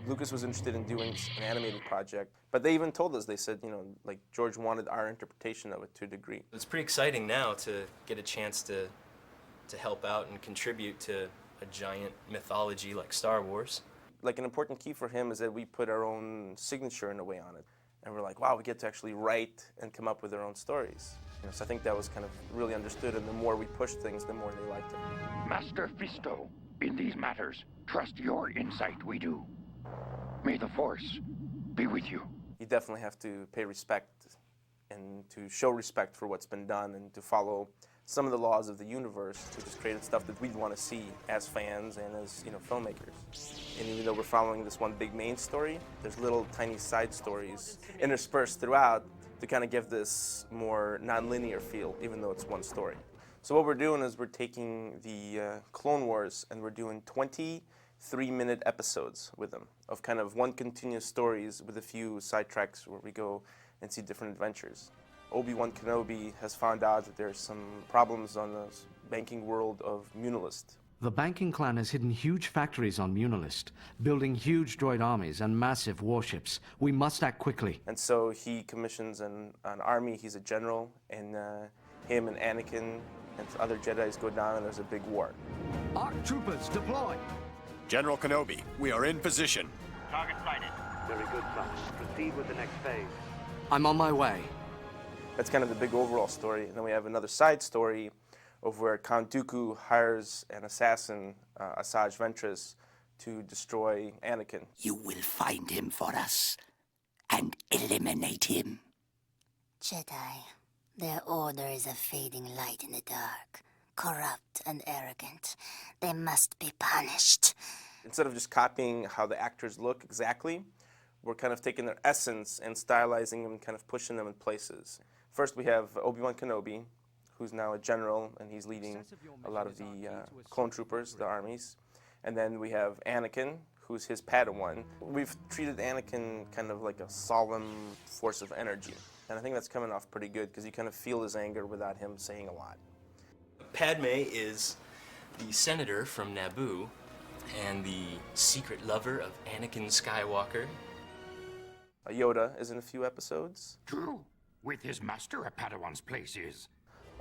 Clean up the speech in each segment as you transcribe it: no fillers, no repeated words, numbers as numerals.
Lucas was interested in doing an animated project, but they even told us, they said, you know, like George wanted our interpretation of it to a degree. It's pretty exciting now to get a chance to help out and contribute to a giant mythology like Star Wars. Like an important key for him is that we put our own signature in a way on it. And we're like, wow, we get to actually write and come up with our own stories. You know, so I think that was kind of really understood, and the more we pushed things, the more they liked it. Master Fisto, in these matters, trust your insight we do. May the Force be with you. You definitely have to pay respect and to show respect for what's been done and to follow some of the laws of the universe, which is created stuff that we'd want to see as fans and as, you know, filmmakers. And even though we're following this one big main story, there's little tiny side stories interspersed throughout to kind of give this more non-linear feel, even though it's one story. So what we're doing is we're taking the Clone Wars and we're doing 23-minute episodes with them of kind of one continuous stories with a few sidetracks where we go and see different adventures. Obi-Wan Kenobi has found out that there's some problems on the banking world of Munilist. The banking clan has hidden huge factories on Munilist, building huge droid armies and massive warships. We must act quickly. And so he commissions an army. He's a general, and him and Anakin and other Jedis go down, and there's a big war. ARC troopers, deploy! General Kenobi, we are in position. Target sighted. Very good, son. Proceed with the next phase. I'm on my way. That's kind of the big overall story. And then we have another side story of where Count Dooku hires an assassin, Asajj Ventress, to destroy Anakin. You will find him for us and eliminate him. Jedi, their order is a fading light in the dark, corrupt and arrogant. They must be punished. Instead of just copying how the actors look exactly, we're kind of taking their essence and stylizing them and kind of pushing them in places. First, we have Obi-Wan Kenobi, who's now a general, and he's leading a lot of the clone troopers, the armies. And then we have Anakin, who's his Padawan. We've treated Anakin kind of like a solemn force of energy. And I think that's coming off pretty good, because you kind of feel his anger without him saying a lot. Padme is the senator from Naboo and the secret lover of Anakin Skywalker. Yoda is in a few episodes. True. With his master, a Padawan's place is.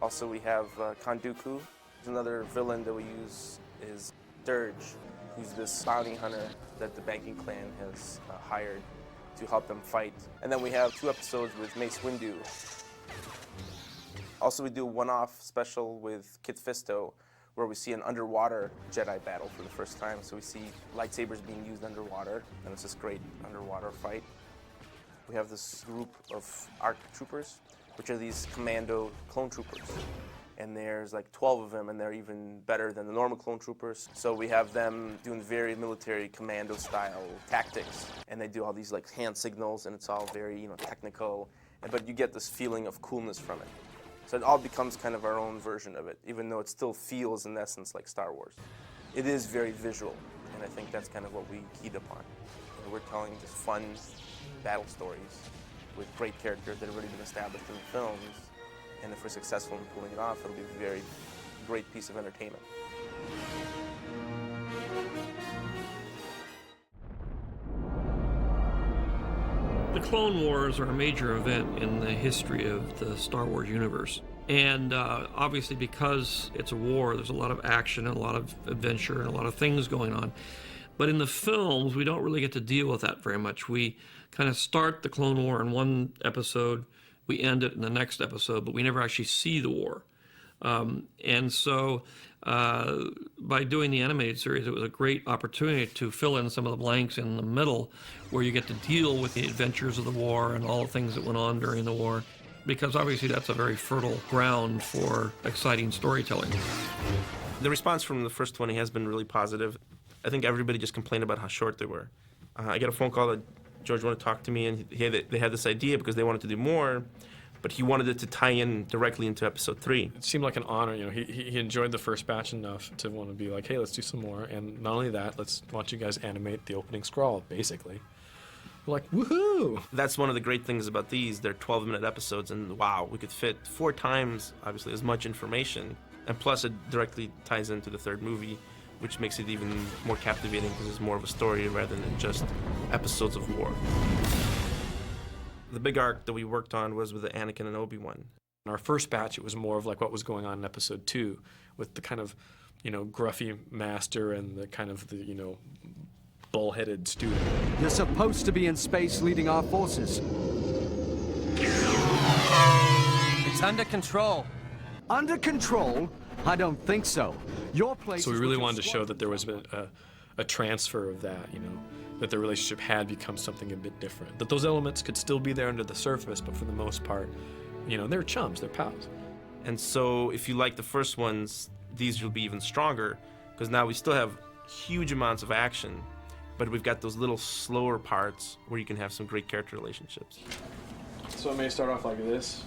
Also, we have Count Dooku. Another villain that we use is Dirge, who's this bounty hunter that the banking clan has hired to help them fight. And then we have 2 episodes with Mace Windu. Also, we do a one-off special with Kit Fisto, where we see an underwater Jedi battle for the first time. So we see lightsabers being used underwater, and it's this great underwater fight. We have this group of ARC troopers, which are these commando clone troopers. And there's like 12 of them, and they're even better than the normal clone troopers. So we have them doing very military commando style tactics. And they do all these like hand signals, and it's all very, you know, technical. But you get this feeling of coolness from it. So it all becomes kind of our own version of it, even though it still feels in essence like Star Wars. It is very visual, and I think that's kind of what we keyed upon. You know, we're telling just fun battle stories with great characters that have already been established in the films, and if we're successful in pulling it off, it'll be a very great piece of entertainment. The Clone Wars are a major event in the history of the Star Wars universe. And obviously because it's a war, there's a lot of action and a lot of adventure and a lot of things going on. But in the films, we don't really get to deal with that very much. We kind of start the Clone War in one episode, we end it in the next episode, but we never actually see the war. And so by doing the animated series, it was a great opportunity to fill in some of the blanks in the middle where you get to deal with the adventures of the war and all the things that went on during the war, because obviously that's a very fertile ground for exciting storytelling. The response from the first 20 has been really positive. I think everybody just complained about how short they were. I got a phone call that George wanted to talk to me, and they had this idea because they wanted to do more, but he wanted it to tie in directly into episode 3. It seemed like an honor. You know, he enjoyed the first batch enough to want to be like, hey, let's do some more. And not only that, let's want you guys animate the opening scroll, basically. Like, woohoo! That's one of the great things about these. They're 12-minute episodes, and wow, we could fit 4 times, obviously, as much information. And plus, it directly ties into the third movie, which makes it even more captivating because it's more of a story rather than just episodes of war. The big arc that we worked on was with the Anakin and Obi-Wan. In our first batch, it was more of like what was going on in episode 2, with the kind of, gruffy master and the kind of the, bull-headed student. You're supposed to be in space leading our forces. It's under control. Under control? I don't think so. Your place. So we really wanted to show that there was a transfer of that, that the relationship had become something a bit different. That those elements could still be there under the surface, but for the most part, they're chums, they're pals. And so if you like the first ones, these will be even stronger, because now we still have huge amounts of action, but we've got those little slower parts where you can have some great character relationships. So it may start off like this.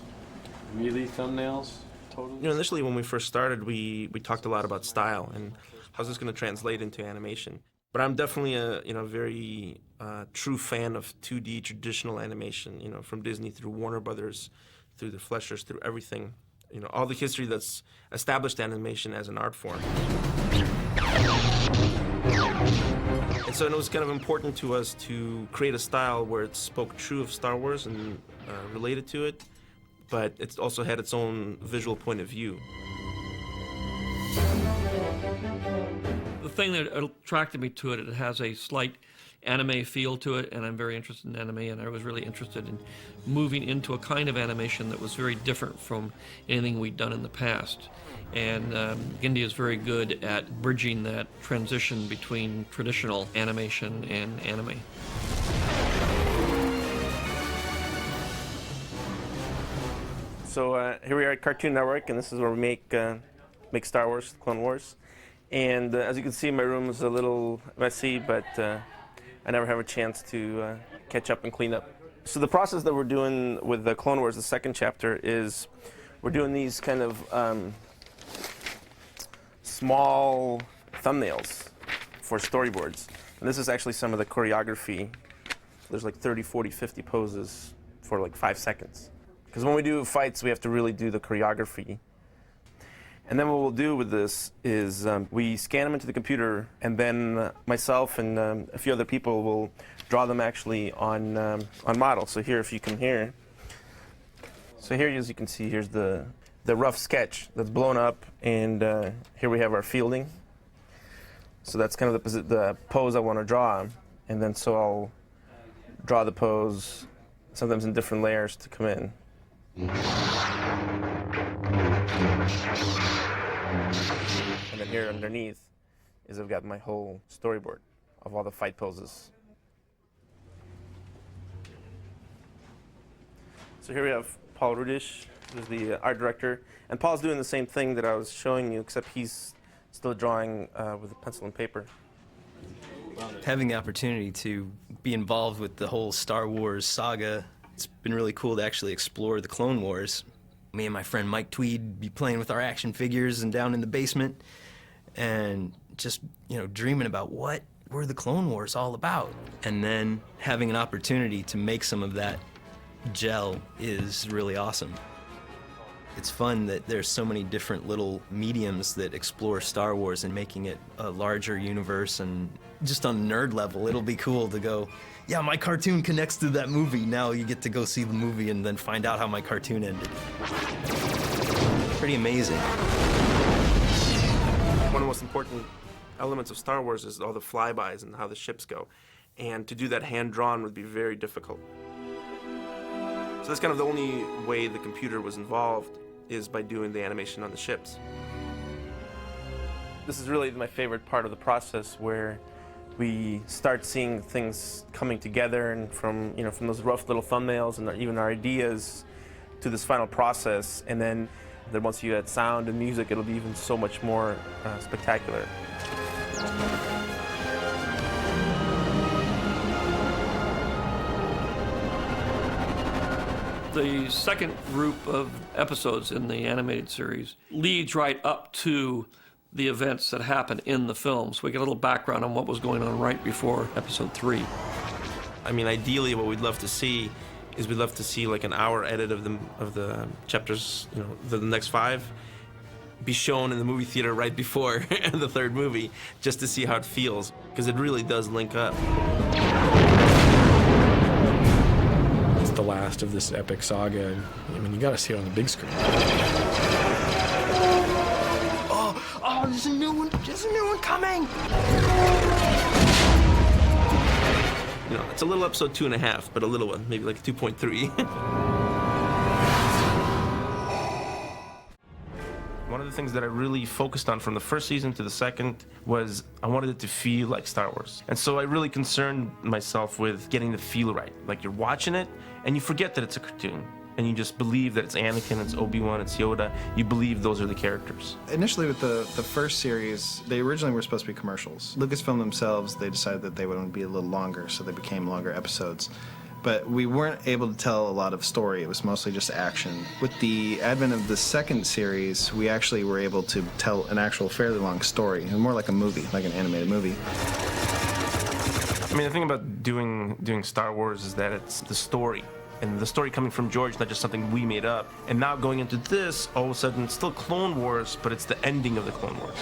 Really thumbnails? Totally? Initially when we first started, we talked a lot about style and how's this going to translate into animation. But I'm definitely a very true fan of 2D traditional animation, from Disney through Warner Brothers, through the Fleischers, through everything. All the history that's established animation as an art form. And so it was kind of important to us to create a style where it spoke true of Star Wars and related to it, but it also had its own visual point of view. The thing that attracted me to it, it has a slight anime feel to it, and I'm very interested in anime, and I was really interested in moving into a kind of animation that was very different from anything we'd done in the past. And Genndy is very good at bridging that transition between traditional animation and anime. So here we are at Cartoon Network, and this is where we make Star Wars, Clone Wars. And as you can see, my room is a little messy, but I never have a chance to catch up and clean up. So the process that we're doing with the Clone Wars, the second chapter, is we're doing these kind of small thumbnails for storyboards. And this is actually some of the choreography. There's like 30, 40, 50 poses for like 5 seconds. Because when we do fights, we have to really do the choreography. And then what we'll do with this is we scan them into the computer, and then myself and a few other people will draw them actually on model. So here, if you come here, so here, as you can see, here's the rough sketch that's blown up, and here we have our fielding. So that's kind of the pose I want to draw, and then so I'll draw the pose, sometimes in different layers to come in. And then here underneath is I've got my whole storyboard of all the fight poses. So here we have Paul Rudish, who's the art director. And Paul's doing the same thing that I was showing you, except he's still drawing with a pencil and paper. Having the opportunity to be involved with the whole Star Wars saga, it's been really cool to actually explore the Clone Wars. Me and my friend Mike Tweed be playing with our action figures and down in the basement and just, dreaming about what were the Clone Wars all about. And then having an opportunity to make some of that gel is really awesome. It's fun that there's so many different little mediums that explore Star Wars and making it a larger universe, and just on a nerd level, it'll be cool to go, yeah, my cartoon connects to that movie. Now you get to go see the movie and then find out how my cartoon ended. Pretty amazing. One of the most important elements of Star Wars is all the flybys and how the ships go. And to do that hand-drawn would be very difficult. So that's kind of the only way the computer was involved, is by doing the animation on the ships. This is really my favorite part of the process, where we start seeing things coming together, and from those rough little thumbnails and even our ideas to this final process, and then once you add sound and music, it'll be even so much more spectacular. The second group of episodes in the animated series leads right up to the events that happen in the film. So we get a little background on what was going on right before episode 3. I mean, ideally, what we'd love to see is we'd love to see like an hour edit of the chapters, you know, the next 5, be shown in the movie theater right before the 3rd movie, just to see how it feels, because it really does link up. It's the last of this epic saga, and I mean, you gotta see it on the big screen. Oh, there's a new one. There's a new one coming. You know, it's a little episode 2.5, but a little one, maybe like 2.3. One of the things that I really focused on from the first season to the second was I wanted it to feel like Star Wars. And so I really concerned myself with getting the feel right. Like you're watching it and you forget that it's a cartoon. And you just believe that it's Anakin, it's Obi-Wan, it's Yoda. You believe those are the characters. Initially with the first series, they originally were supposed to be commercials. Lucasfilm themselves, they decided that they would be a little longer, so they became longer episodes. But we weren't able to tell a lot of story. It was mostly just action. With the advent of the second series, we actually were able to tell an actual fairly long story, more like a movie, like an animated movie. I mean, the thing about doing Star Wars is that it's the story. And the story coming from George, not just something we made up. And now going into this, all of a sudden, it's still Clone Wars, but it's the ending of the Clone Wars.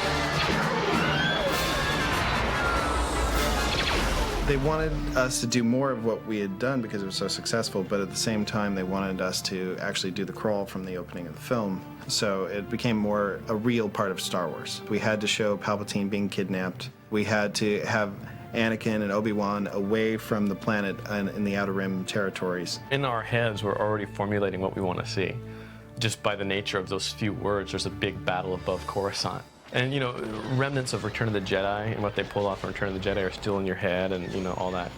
They wanted us to do more of what we had done because it was so successful, but at the same time, they wanted us to actually do the crawl from the opening of the film. So it became more a real part of Star Wars. We had to show Palpatine being kidnapped. We had to have Anakin and Obi-Wan away from the planet and in the Outer Rim territories. In our heads, we're already formulating what we want to see. Just by the nature of those few words, there's a big battle above Coruscant. And, you know, remnants of Return of the Jedi and what they pulled off in Return of the Jedi are still in your head and, you know, all that.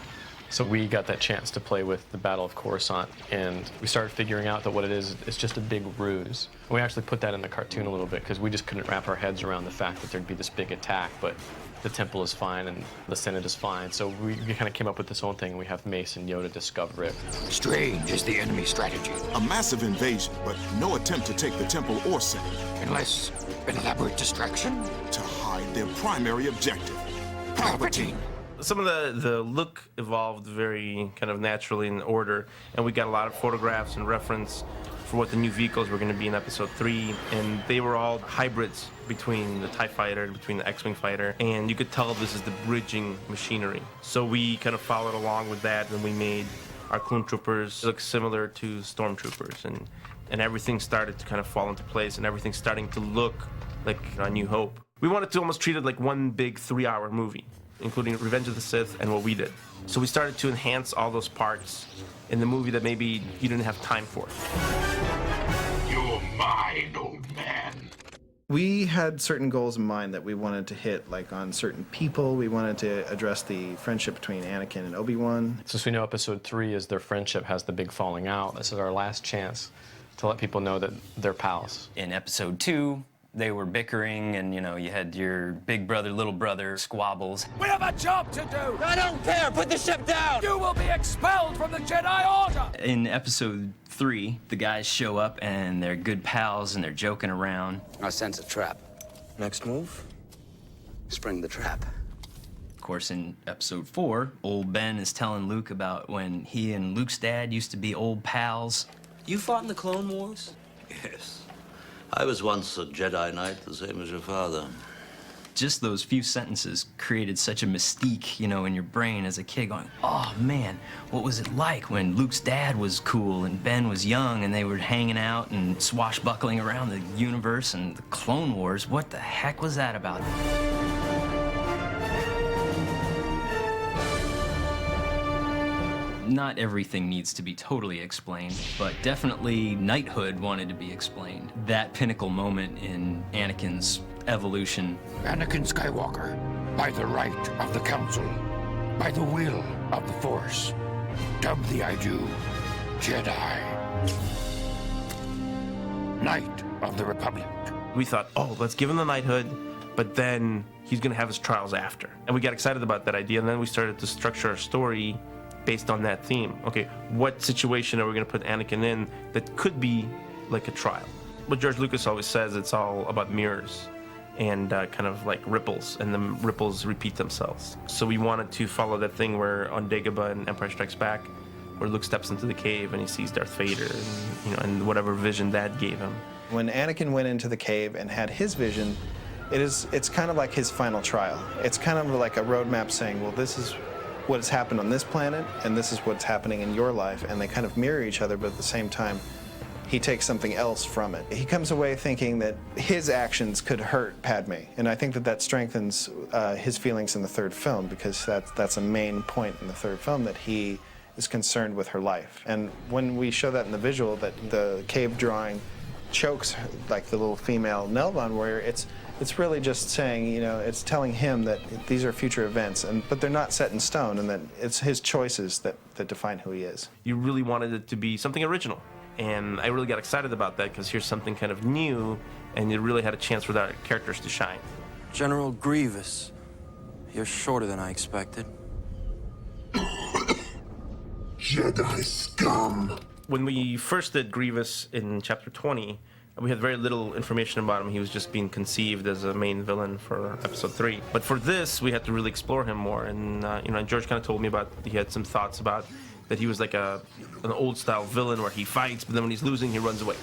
So we got that chance to play with the Battle of Coruscant, and we started figuring out that what it is, it's just a big ruse. And we actually put that in the cartoon a little bit because we just couldn't wrap our heads around the fact that there'd be this big attack, but the temple is fine and the Senate is fine. So we kind of came up with this own thing, and we have Mace and Yoda discover it. Strange is the enemy strategy. A massive invasion, but no attempt to take the temple or Senate. Unless an elaborate distraction? To hide their primary objective. Palpatine! Some of the look evolved very kind of naturally in order, and we got a lot of photographs and reference for what the new vehicles were going to be in Episode 3, and they were all hybrids between the TIE Fighter, between the X-Wing Fighter, and you could tell this is the bridging machinery. So we kind of followed along with that, and we made our clone troopers look similar to stormtroopers, and everything started to kind of fall into place, and everything's starting to look like A New Hope. We wanted to almost treat it like one big 3-hour movie, including Revenge of the Sith and what we did. So we started to enhance all those parts in the movie that maybe you didn't have time for. You're mine, old man. We had certain goals in mind that we wanted to hit, like on certain people. We wanted to address the friendship between Anakin and Obi-Wan. Since we know Episode 3 is their friendship has the big falling out, this is our last chance to let people know that they're pals. In Episode 2, they were bickering, and, you know, you had your big brother, little brother squabbles. We have a job to do! I don't care! Put the ship down! You will be expelled from the Jedi Order! In Episode 3, the guys show up, and they're good pals, and they're joking around. I sense a trap. Next move? Spring the trap. Of course, in Episode 4, old Ben is telling Luke about when he and Luke's dad used to be old pals. You fought in the Clone Wars? Yes. I was once a Jedi Knight, the same as your father. Just those few sentences created such a mystique, you know, in your brain as a kid going, oh, man, what was it like when Luke's dad was cool and Ben was young and they were hanging out and swashbuckling around the universe and the Clone Wars? What the heck was that about? Not everything needs to be totally explained, but definitely knighthood wanted to be explained. That pinnacle moment in Anakin's evolution. Anakin Skywalker, by the right of the Council, by the will of the Force, dub thee I do, Jedi, Knight of the Republic. We thought, oh, let's give him the knighthood, but then he's going to have his trials after. And we got excited about that idea, and then we started to structure our story based on that theme. Okay, what situation are we going to put Anakin in that could be like a trial? What George Lucas always says, it's all about mirrors. and kind of like ripples, and the ripples repeat themselves. So we wanted to follow that thing where on Dagobah in Empire Strikes Back, where Luke steps into the cave and he sees Darth Vader, and, and whatever vision that gave him. When Anakin went into the cave and had his vision, it's kind of like his final trial. It's kind of like a roadmap saying, well, this is what has happened on this planet, and this is what's happening in your life, and they kind of mirror each other, but at the same time, he takes something else from it. He comes away thinking that his actions could hurt Padme, and I think that strengthens his feelings in the third film, because that's a main point in the third film, that he is concerned with her life. And when we show that in the visual, that the cave drawing chokes like the little female Nelvon warrior, it's really just saying, it's telling him that these are future events, but they're not set in stone, and that it's his choices that define who he is. You really wanted it to be something original. And I really got excited about that, because here's something kind of new, and you really had a chance for our characters to shine. General Grievous, you're shorter than I expected. Jedi scum! When we first did Grievous in Chapter 20, we had very little information about him. He was just being conceived as a main villain for Episode 3. But for this, we had to really explore him more. And George kind of told me he had some thoughts about that he was like an old-style villain where he fights, but then when he's losing, he runs away.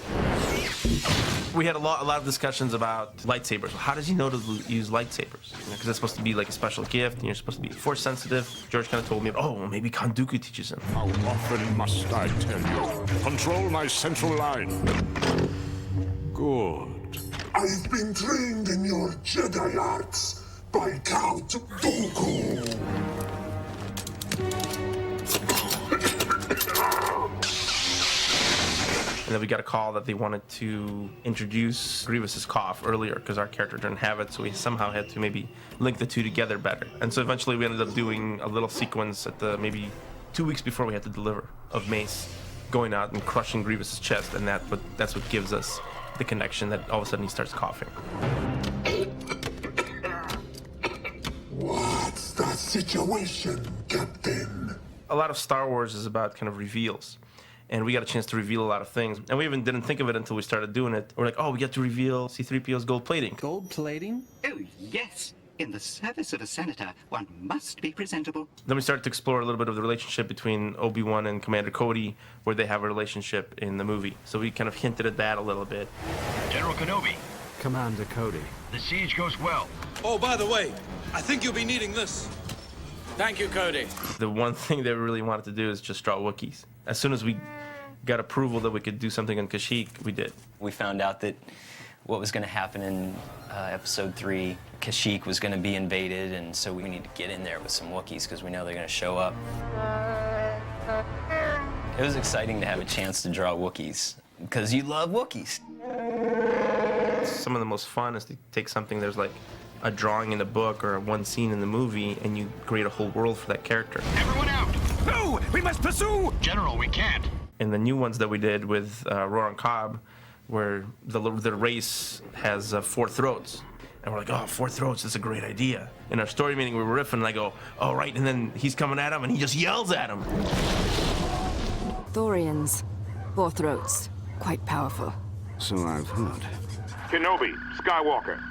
We had a lot of discussions about lightsabers. How does he know to use lightsabers? Because it's supposed to be like a special gift, and you're supposed to be Force-sensitive. George kind of told me, maybe Count Dooku teaches him. How often must I tell you? Control my central line. Good. I've been trained in your Jedi arts by Count Dooku. And then we got a call that they wanted to introduce Grievous's cough earlier, because our character didn't have it, so we somehow had to maybe link the two together better. And so eventually we ended up doing a little sequence at maybe 2 weeks before we had to deliver, of Mace going out and crushing Grievous's chest, and that's what gives us the connection that all of a sudden he starts coughing. What's the situation, Captain? A lot of Star Wars is about kind of reveals. And we got a chance to reveal a lot of things. And we even didn't think of it until we started doing it. We're like, we get to reveal C-3PO's gold plating. Gold plating? Oh, yes. In the service of a senator, one must be presentable. Then we started to explore a little bit of the relationship between Obi-Wan and Commander Cody, where they have a relationship in the movie. So we kind of hinted at that a little bit. General Kenobi. Commander Cody. The siege goes well. Oh, by the way, I think you'll be needing this. Thank you, Cody. The one thing that we really wanted to do is just draw Wookiees. As soon as we got approval that we could do something on Kashyyyk, we did. We found out that what was going to happen in Episode 3, Kashyyyk was going to be invaded, and so we need to get in there with some Wookiees because we know they're going to show up. It was exciting to have a chance to draw Wookiees, because you love Wookiees. Some of the most fun is to take something there's like a drawing in the book or one scene in the movie, and you create a whole world for that character. Everyone out! No! We must pursue! General, we can't. In the new ones that we did with Roran Cobb, where the race has 4 throats. And we're like, 4 throats, that's a great idea. In our story meeting, we were riffing, and I go, right, and then he's coming at him, and he just yells at him. Thorians, 4 throats, quite powerful. So I've heard. Kenobi, Skywalker,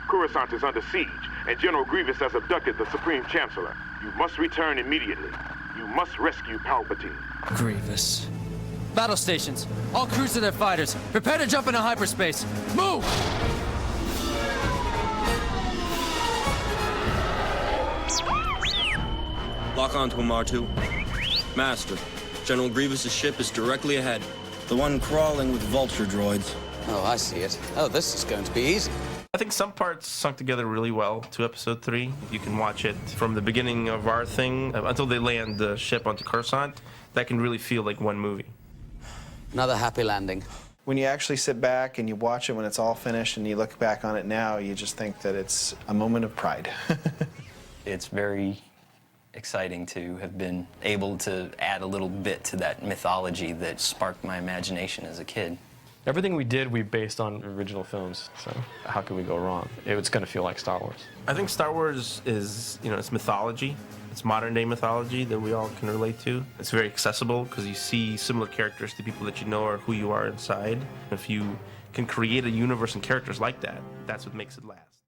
Coruscant is under siege, and General Grievous has abducted the Supreme Chancellor. You must return immediately. You must rescue Palpatine. Grievous. Battle stations. All crews to their fighters. Prepare to jump into hyperspace. Move! Lock onto him, R2. Master, General Grievous' ship is directly ahead. The one crawling with vulture droids. Oh, I see it. Oh, this is going to be easy. I think some parts sunk together really well to Episode 3. You can watch it from the beginning of our thing until they land the ship onto Coruscant. That can really feel like one movie. Another happy landing. When you actually sit back and you watch it when it's all finished and you look back on it now, you just think that it's a moment of pride. It's very exciting to have been able to add a little bit to that mythology that sparked my imagination as a kid. Everything we did, we based on original films, so how could we go wrong? It's going to feel like Star Wars. I think Star Wars is, it's mythology. It's modern-day mythology that we all can relate to. It's very accessible because you see similar characters to people that you know or who you are inside. If you can create a universe and characters like that, that's what makes it last.